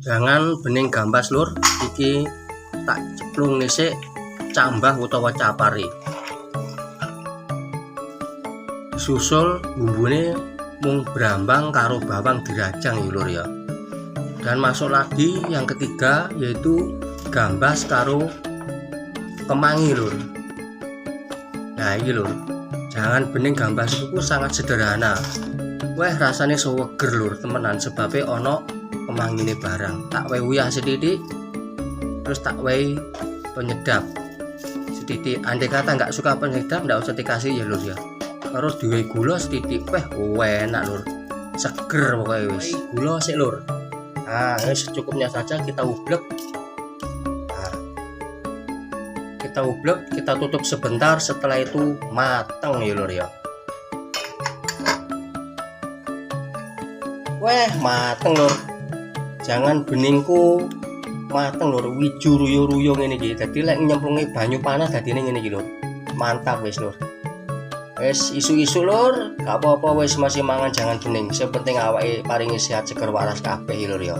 Jangan bening gambas lur, iki tak ceplung nisik cambah utawa capari. Susul bumbune mung brambang karo bawang dirajang ya lur ya. Dan masuk lagi yang ketiga yaitu gambas karo kemangi lur. Nah ini lur, jangan bening gambas itu sangat sederhana. Wah rasanya seger lur temenan sebabnya ono kemangine barang. Tak wae uyah sedidik, terus tak wae penyedap sedidik. Andai kata nggak suka penyedap nggak usah dikasih ya lur ya. Terus diwe gula sedidik, enak lur, seger pokoknya wis. Gula sik lur. Nah ini secukupnya saja kita ublek. Kita ublek, kita tutup sebentar, setelah itu mateng ya lur ya. Wah mateng lur, jangan beningku mateng lur, wiju ruyung-ruyung ini gitu. Jadi lek nyemplungi banyu panas dadine ngene iki lur. Mantap wis lur. Wis isu-isu lur, gak apa-apa wis masih mangan jangan bening. Yang penting awake paringi sehat seger waras kabeh lur ya.